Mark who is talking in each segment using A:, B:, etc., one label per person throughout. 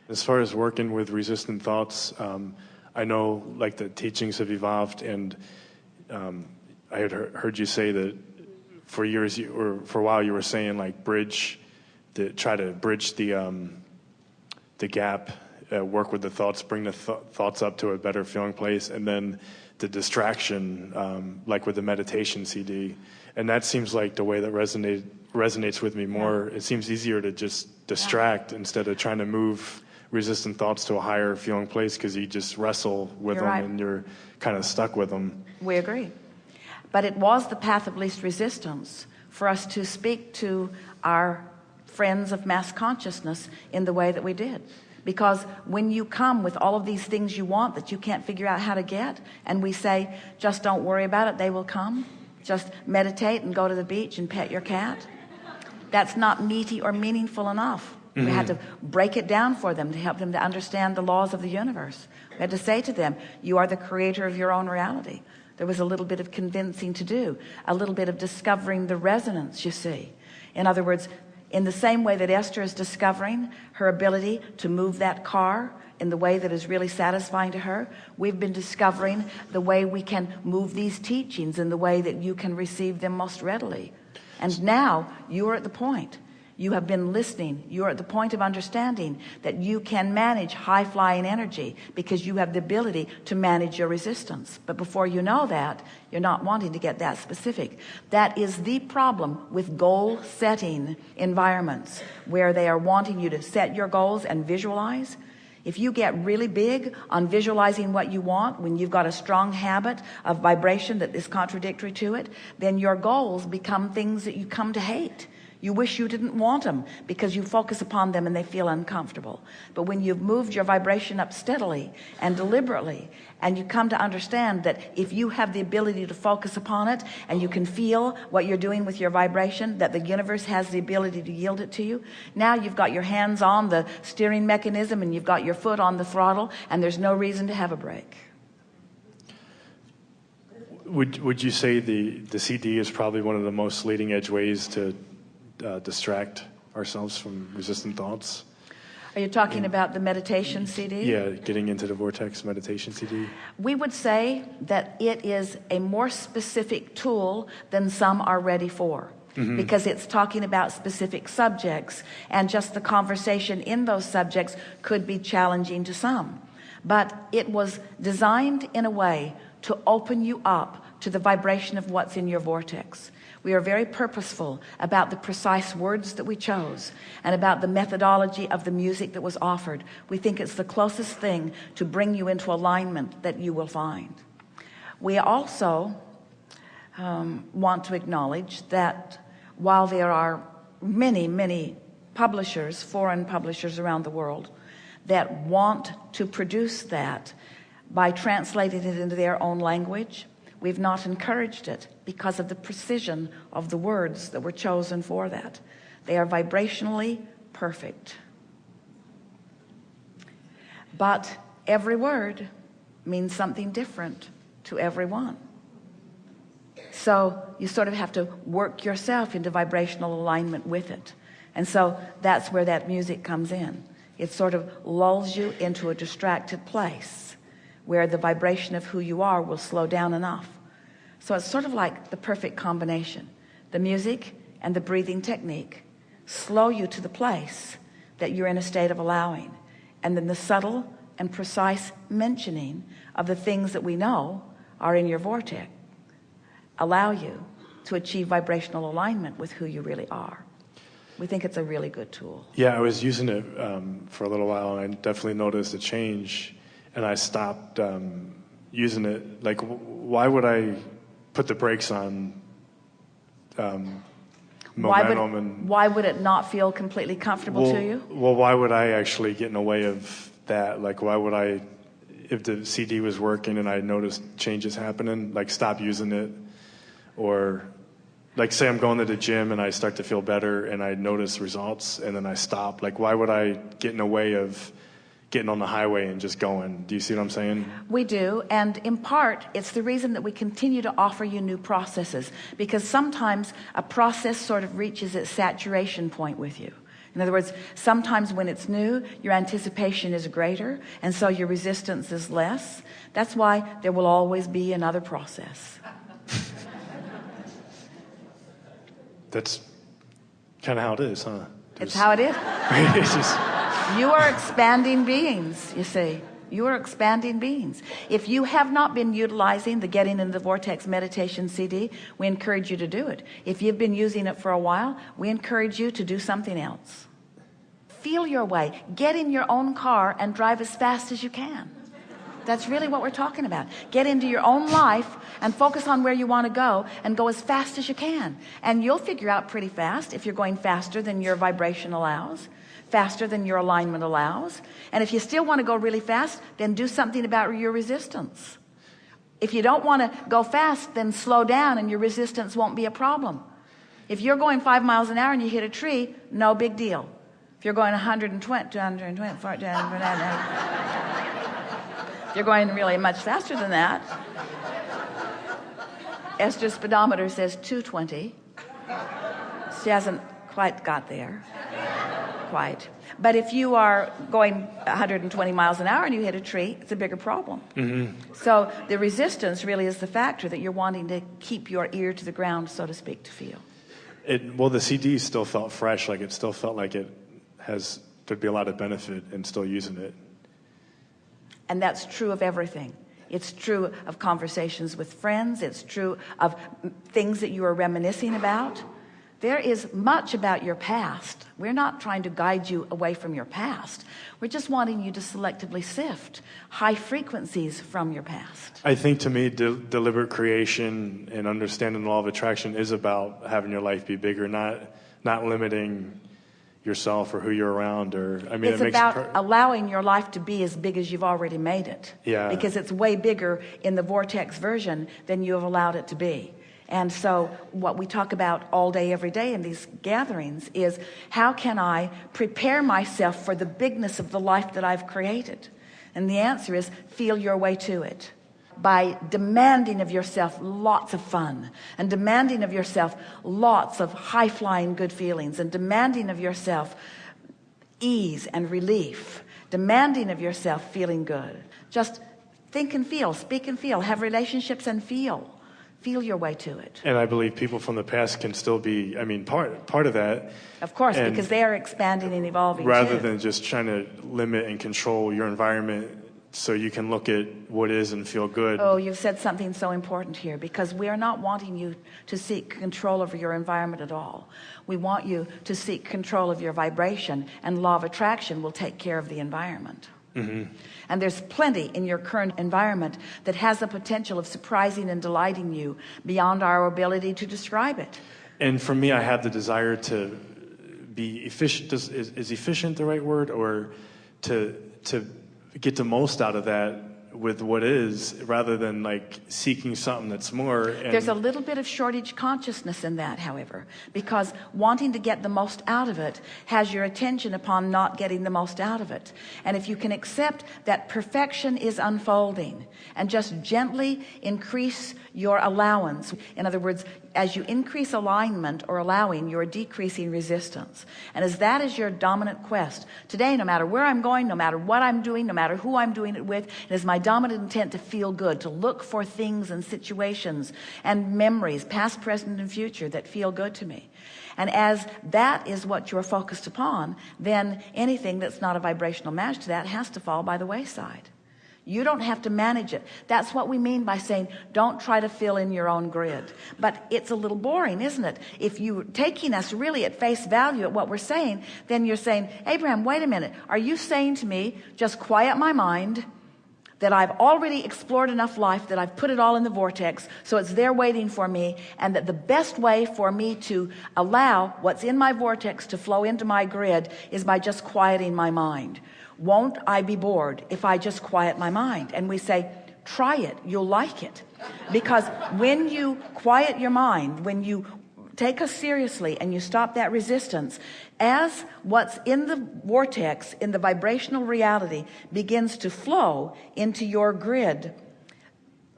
A: As far as working with resistant thoughts, I know like the teachings have evolved, and I had heard you say that for years, or for a while, you were saying like try to bridge the gap, work with the thoughts, bring the thoughts up to a better feeling place, and then the distraction, like with the meditation CD. And that seems like the way that resonates with me more. It seems easier to just distract instead of trying to move resistant thoughts to a higher feeling place, because you just wrestle with them and you're kind of stuck with them.
B: We agree. But it was the path of least resistance for us to speak to our friends of mass consciousness in the way that we did. Because when you come with all of these things you want that you can't figure out how to get, and we say, just don't worry about it, they will come. Just meditate and go to the beach and pet your cat. That's not meaty or meaningful enough. We had to break it down for them to help them to understand the laws of the universe. We had to say to them, you are the creator of your own reality. There was a little bit of convincing to do, a little bit of discovering the resonance, you see. In other words, in the same way that Esther is discovering her ability to move that car in the way that is really satisfying to her, we've been discovering the way we can move these teachings in the way that you can receive them most readily. And now you are at the point. You have been listening. You're at the point of understanding that you can manage high-flying energy because you have the ability to manage your resistance. But before you know that, you're not wanting to get that specific. That is the problem with goal-setting environments, where they are wanting you to set your goals and visualize. If you get really big on visualizing what you want when you've got a strong habit of vibration that is contradictory to it, then your goals become things that you come to hate. You wish you didn't want them because you focus upon them and they feel uncomfortable. But when you've moved your vibration up steadily and deliberately, and you come to understand that if you have the ability to focus upon it and you can feel what you're doing with your vibration, that the universe has the ability to yield it to you, now you've got your hands on the steering mechanism and you've got your foot on the throttle, and there's no reason to have a break.
A: Would you say the CD is probably one of the most leading edge ways to distract ourselves from resistant thoughts?
B: Are you talking about the meditation CD?
A: Yeah, getting into the vortex meditation CD.
B: We would say that it is a more specific tool than some are ready for. Because it's talking about specific subjects, and just the conversation in those subjects could be challenging to some. But it was designed in a way to open you up to the vibration of what's in your vortex. We are very purposeful about the precise words that we chose and about the methodology of the music that was offered. We think it's the closest thing to bring you into alignment that you will find. We also want to acknowledge that while there are many publishers, foreign publishers around the world, that want to produce that by translating it into their own language, we've not encouraged it because of the precision of the words that were chosen for that. They are vibrationally perfect. But every word means something different to everyone. So you sort of have to work yourself into vibrational alignment with it. And so that's where that music comes in. It sort of lulls you into a distracted place where the vibration of who you are will slow down enough. So it's sort of like the perfect combination. The music and the breathing technique slow you to the place that you're in a state of allowing. And then the subtle and precise mentioning of the things that we know are in your vortex allow you to achieve vibrational alignment with who you really are. We think it's a really good tool.
A: Yeah, I was using it for a little while, and I definitely noticed a change, and I stopped using it. Like, why would I put the brakes on momentum?
B: Why would it not feel completely comfortable to you?
A: Well, why would I actually get in the way of that? Like, why would I, if the CD was working and I noticed changes happening, like stop using it? Or like, say I'm going to the gym and I start to feel better and I notice results and then I stop. Like, why would I get in the way of getting on the highway and just going? Do you see what I'm saying?
B: We do, and in part it's the reason that we continue to offer you new processes, because sometimes a process sort of reaches its saturation point with you. In other words, sometimes when it's new, your anticipation is greater, and so your resistance is less. That's why there will always be another process.
A: That's kind of how it is, huh?
B: It's how it is.
A: It's just,
B: You are expanding beings, you see. You are expanding beings. If you have not been utilizing the Getting into the Vortex meditation CD, we encourage you to do it. If you've been using it for a while, we encourage you to do something else. Feel your way. Get in your own car and drive as fast as you can. That's really what we're talking about. Get into your own life and focus on where you want to go and go as fast as you can. And you'll figure out pretty fast if you're going faster than your vibration allows, faster than your alignment allows. And if you still want to go really fast, then do something about your resistance. If you don't want to go fast, then slow down and your resistance won't be a problem. If you're going 5 miles an hour and you hit a tree, no big deal. If you're going 120, 220, if you're going really much faster than that, Esther's speedometer says 220. She hasn't quite got there. Quite. But if you are going 120 miles an hour and you hit a tree, it's a bigger problem. So the resistance really is the factor that you're wanting to keep your ear to the ground, so to speak, to feel.
A: Well, the CD still felt fresh, like it still felt like there'd be a lot of benefit in still using it.
B: And that's true of everything. It's true of conversations with friends. It's true of things that you are reminiscing about. There is much about your past. We're not trying to guide you away from your past. We're just wanting you to selectively sift high frequencies from your past.
A: I think to me, deliberate creation and understanding the law of attraction is about having your life be bigger, not limiting yourself or who you're around.
B: It's about allowing your life to be as big as you've already made it.
A: Yeah.
B: Because it's way bigger in the vortex version than you have allowed it to be. And so what we talk about all day, every day in these gatherings is, how can I prepare myself for the bigness of the life that I've created? And the answer is, feel your way to it. By demanding of yourself lots of fun, and demanding of yourself lots of high-flying good feelings, and demanding of yourself ease and relief, demanding of yourself feeling good. Just think and feel, speak and feel, have relationships and feel your way to it.
A: And I believe people from the past can still be, part of that.
B: Of course, because they are expanding and evolving
A: rather
B: too.
A: than just trying to limit and control your environment so you can look at what is and feel good.
B: Oh, you've said something so important here, because we are not wanting you to seek control over your environment at all. We want you to seek control of your vibration, and law of attraction will take care of the environment. And there's plenty in your current environment that has the potential of surprising and delighting you beyond our ability to describe it.
A: And for me, I have the desire to be efficient. Is efficient the right word? Or to get the most out of that with what is, rather than like seeking something that's more. And
B: there's a little bit of shortage consciousness in that, however, because wanting to get the most out of it has your attention upon not getting the most out of it. And if you can accept that perfection is unfolding and just gently increase your allowance, in other words, as you increase alignment or allowing, you're decreasing resistance. And as that is your dominant quest today, no matter where I'm going, no matter what I'm doing, no matter who I'm doing it with, it is my dominant intent to feel good, to look for things and situations and memories, past, present, and future, that feel good to me. And as that is what you're focused upon, then anything that's not a vibrational match to that has to fall by the wayside. You don't have to manage it. That's what we mean by saying, don't try to fill in your own grid. But it's a little boring, isn't it? If you're taking us really at face value at what we're saying, then you're saying, Abraham, wait a minute. Are you saying to me, just quiet my mind, that I've already explored enough life, that I've put it all in the vortex, so it's there waiting for me, and that the best way for me to allow what's in my vortex to flow into my grid is by just quieting my mind? Won't I be bored if I just quiet my mind? And we say, try it, you'll like it. Because when you quiet your mind, when you take us seriously and you stop that resistance, as what's in the vortex, in the vibrational reality, begins to flow into your grid,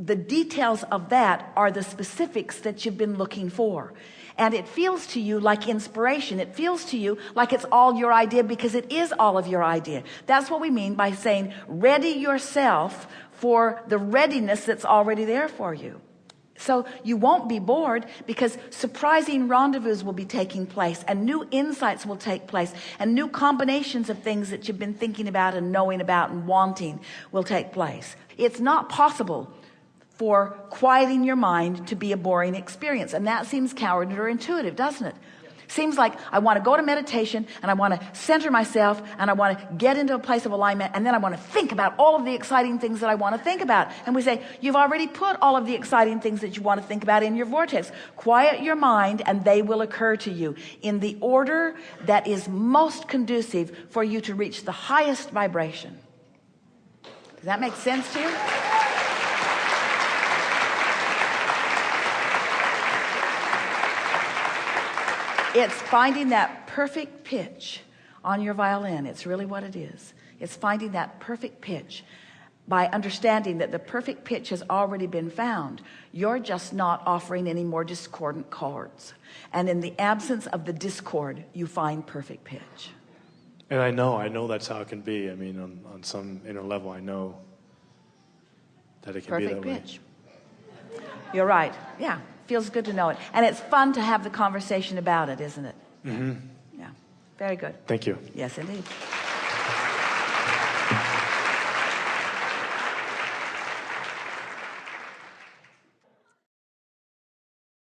B: the details of that are the specifics that you've been looking for. And it feels to you like inspiration. It feels to you like it's all your idea, because it is all of your idea. That's what we mean by saying, ready yourself for the readiness that's already there for you. So you won't be bored, because surprising rendezvous will be taking place, and new insights will take place, and new combinations of things that you've been thinking about and knowing about and wanting will take place. It's not possible for quieting your mind to be a boring experience. And that seems counterintuitive, doesn't it? Seems like I want to go to meditation, and I want to center myself, and I want to get into a place of alignment, and then I want to think about all of the exciting things that I want to think about. And we say, you've already put all of the exciting things that you want to think about in your vortex. Quiet your mind, and they will occur to you in the order that is most conducive for you to reach the highest vibration. Does that make sense to you? It's finding that perfect pitch on your violin. It's really what it is. It's finding that perfect pitch by understanding that the perfect pitch has already been found. You're just not offering any more discordant chords. And in the absence of the discord, you find perfect pitch.
A: And I know that's how it can be. I mean, on some inner level, I know that it can be that way.
B: Perfect pitch. You're right. Yeah. Feels good to know it. And it's fun to have the conversation about it, isn't it?
A: Mm-hmm.
B: Yeah. Very good.
A: Thank you.
B: Yes, indeed.